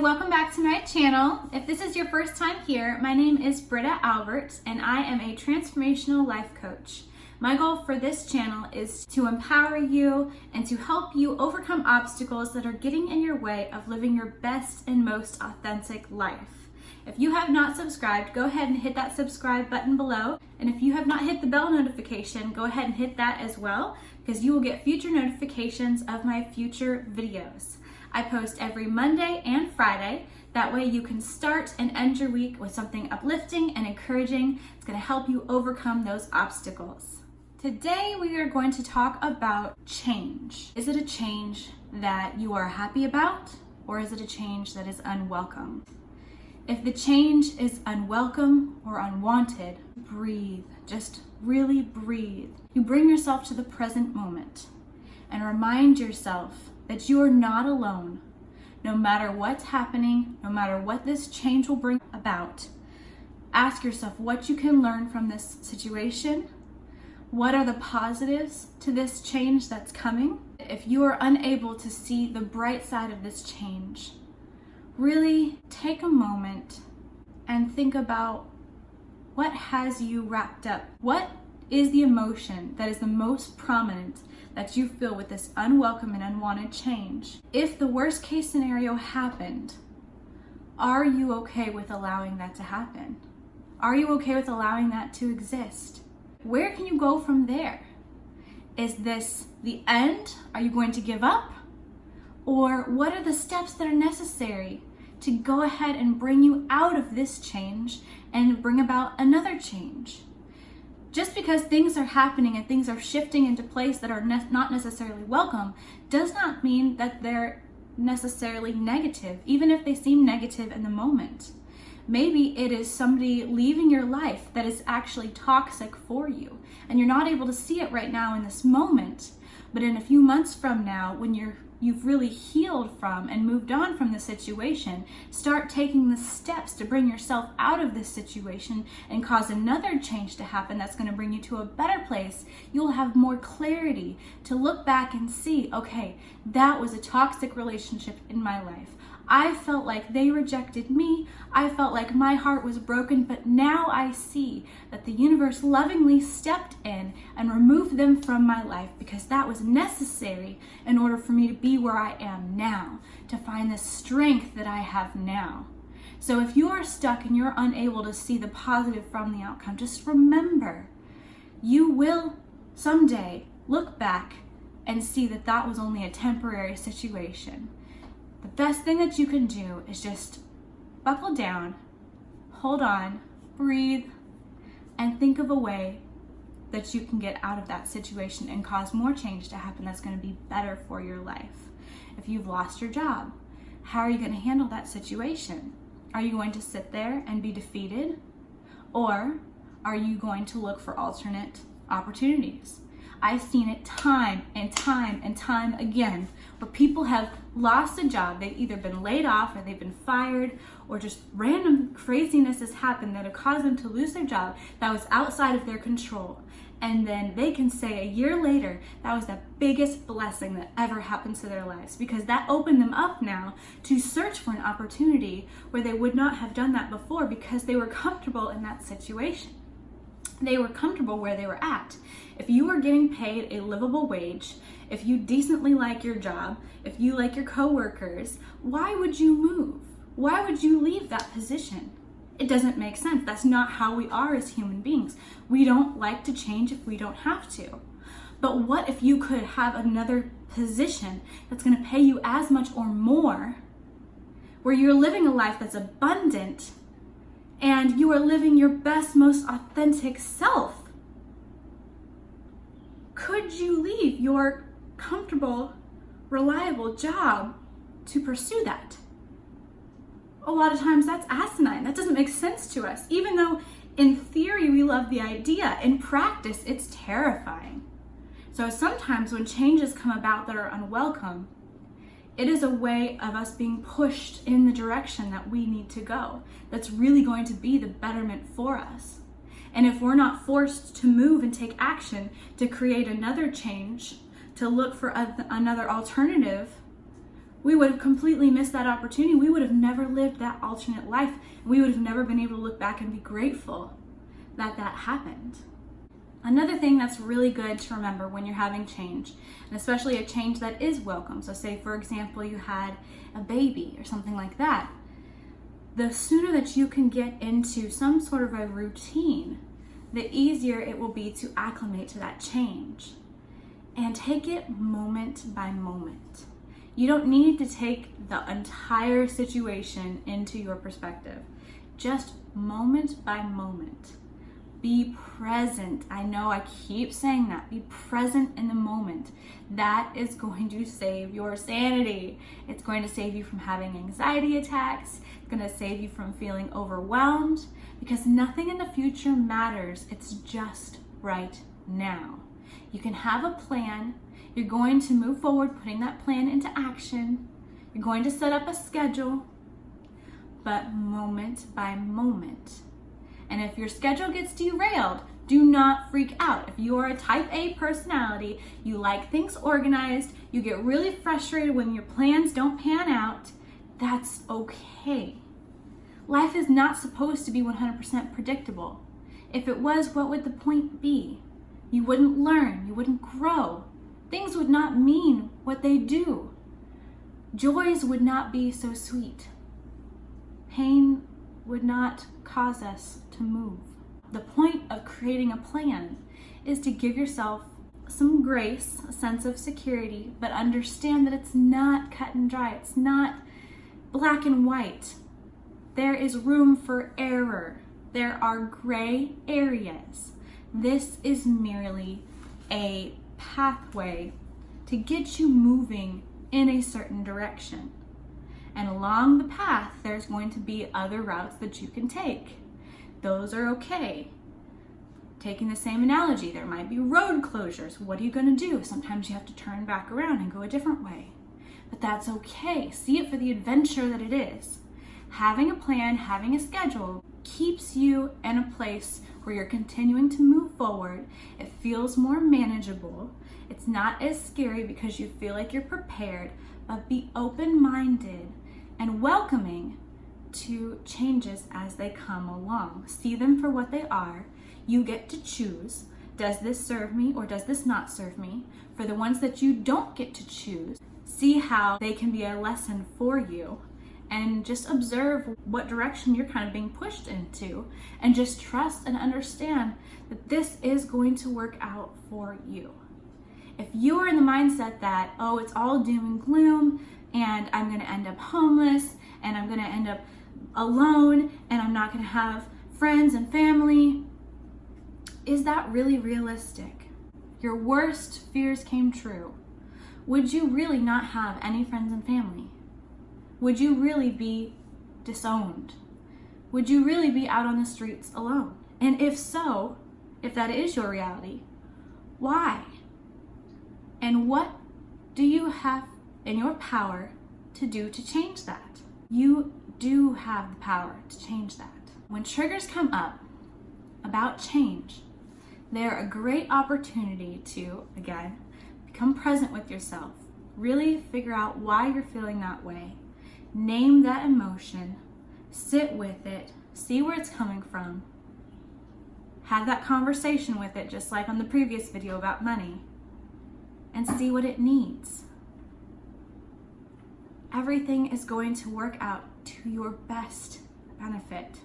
welcome back to my channel. If this is your first time here, my name is Britta Albert and I am a transformational life coach. My goal for this channel is to empower you and to help you overcome obstacles that are getting in your way of living your best and most authentic life. If you have not subscribed, go ahead and hit that subscribe button below. And if you have not hit the bell notification, go ahead and hit that as well, because you will get future notifications of my future videos. I post every Monday and Friday. That way you can start and end your week with something uplifting and encouraging. It's going to help you overcome those obstacles. Today we are going to talk about change. Is it a change that you are happy about, or is it a change that is unwelcome? If the change is unwelcome or unwanted, breathe. Just really breathe. You bring yourself to the present moment and remind yourself that you are not alone. No matter what's happening, no matter what this change will bring about, ask yourself what you can learn from this situation. What are the positives to this change that's coming? If you are unable to see the bright side of this change, really take a moment and think about what has you wrapped up. What is the emotion that is the most prominent that you feel with this unwelcome and unwanted change? If the worst case scenario happened, are you okay with allowing that to happen? Are you okay with allowing that to exist? Where can you go from there? Is this the end? Are you going to give up? Or what are the steps that are necessary to go ahead and bring you out of this change and bring about another change? Just because things are happening and things are shifting into place that are not necessarily welcome does not mean that they're necessarily negative, even if they seem negative in the moment. Maybe it is somebody leaving your life that is actually toxic for you, and you're not able to see it right now in this moment, but in a few months from now, when you've really healed from and moved on from the situation, start taking the steps to bring yourself out of this situation and cause another change to happen that's going to bring you to a better place. You'll have more clarity to look back and see, okay, that was a toxic relationship in my life. I felt like they rejected me. I felt like my heart was broken, but now I see that the universe lovingly stepped in and removed them from my life because that was necessary in order for me to be where I am now, to find the strength that I have now. So if you are stuck and you're unable to see the positive from the outcome, just remember, you will someday look back and see that that was only a temporary situation. The best thing that you can do is just buckle down, hold on, breathe, and think of a way that you can get out of that situation and cause more change to happen that's going to be better for your life. If you've lost your job, how are you going to handle that situation? Are you going to sit there and be defeated? Or are you going to look for alternate opportunities? I've seen it time and time and time again where people have lost a job. They've either been laid off or they've been fired, or just random craziness has happened that have caused them to lose their job that was outside of their control. And then they can say a year later, that was the biggest blessing that ever happened to their lives, because that opened them up now to search for an opportunity where they would not have done that before because they were comfortable in that situation. They were comfortable where they were at. If you are getting paid a livable wage, if you decently like your job, if you like your coworkers, why would you move? Why would you leave that position? It doesn't make sense. That's not how we are as human beings. We don't like to change if we don't have to. But what if you could have another position that's going to pay you as much or more, where you're living a life that's abundant and you are living your best, most authentic self? Could you leave your comfortable, reliable job to pursue that? A lot of times that's asinine. That doesn't make sense to us. Even though in theory we love the idea, in practice it's terrifying. So sometimes when changes come about that are unwelcome, it is a way of us being pushed in the direction that we need to go. That's really going to be the betterment for us. And if we're not forced to move and take action to create another change, to look for another alternative, we would have completely missed that opportunity. We would have never lived that alternate life. We would have never been able to look back and be grateful that that happened. Another thing that's really good to remember when you're having change, and especially a change that is welcome. So say, for example, you had a baby or something like that. The sooner that you can get into some sort of a routine, the easier it will be to acclimate to that change. And take it moment by moment. You don't need to take the entire situation into your perspective. Just moment by moment. Be present. I know I keep saying that. Be present in the moment. That is going to save your sanity. It's going to save you from having anxiety attacks. It's going to save you from feeling overwhelmed, because nothing in the future matters. It's just right now. You can have a plan. You're going to move forward, putting that plan into action. You're going to set up a schedule, but moment by moment. And if your schedule gets derailed, do not freak out. If you are a type A personality, you like things organized, you get really frustrated when your plans don't pan out, that's okay. Life is not supposed to be 100% predictable. If it was, what would the point be? You wouldn't learn, you wouldn't grow. Things would not mean what they do. Joys would not be so sweet. Pain would not cause us to move. The point of creating a plan is to give yourself some grace, a sense of security, but understand that it's not cut and dry. It's not black and white. There is room for error. There are gray areas. This is merely a pathway to get you moving in a certain direction. And along the path, there's going to be other routes that you can take. Those are okay. Taking the same analogy, there might be road closures. What are you going to do? Sometimes you have to turn back around and go a different way. But that's okay. See it for the adventure that it is. Having a plan, having a schedule keeps you in a place where you're continuing to move forward. It feels more manageable. It's not as scary because you feel like you're prepared, but be open-minded and welcoming to changes as they come along. See them for what they are. You get to choose. Does this serve me or does this not serve me? For the ones that you don't get to choose, see how they can be a lesson for you, and just observe what direction you're kind of being pushed into, and just trust and understand that this is going to work out for you. If you are in the mindset that, oh, it's all doom and gloom, and I'm going to end up homeless, and I'm going to end up alone, and I'm not going to have friends and family, is that really realistic? Your worst fears came true. Would you really not have any friends and family? Would you really be disowned? Would you really be out on the streets alone? And if so, if that is your reality, why? And what do you have in your power to do to change that? You do have the power to change that. When triggers come up about change, they're a great opportunity to, again, become present with yourself. Really figure out why you're feeling that way. Name that emotion. Sit with it. See where it's coming from. Have that conversation with it, just like on the previous video about money. And see what it needs. Everything is going to work out to your best benefit.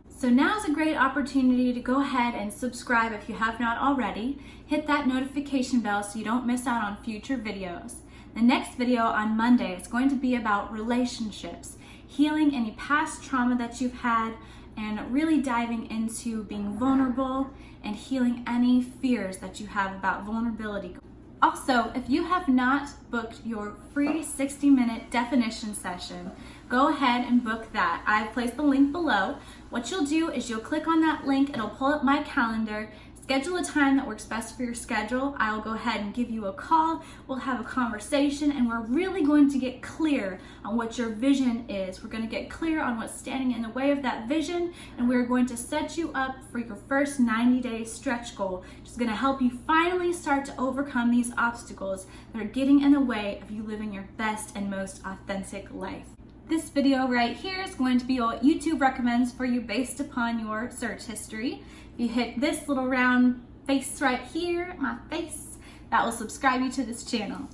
So now's a great opportunity to go ahead and subscribe if you have not already. Hit that notification bell so you don't miss out on future videos. The next video on Monday is going to be about relationships, healing any past trauma that you've had, and really diving into being vulnerable and healing any fears that you have about vulnerability. Also, if you have not booked your free 60-minute definition session, go ahead and book that. I've placed the link below. What you'll do is you'll click on that link, it'll pull up my calendar, Schedule a time that works best for your schedule. I'll go ahead and give you a call. We'll have a conversation, and we're really going to get clear on what your vision is. We're going to get clear on what's standing in the way of that vision, and we're going to set you up for your first 90-day stretch goal, which is going to help you finally start to overcome these obstacles that are getting in the way of you living your best and most authentic life. This video right here is going to be what YouTube recommends for you based upon your search history. If you hit this little round face right here, my face, that will subscribe you to this channel.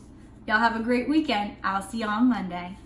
Y'all have a great weekend. I'll see you on Monday.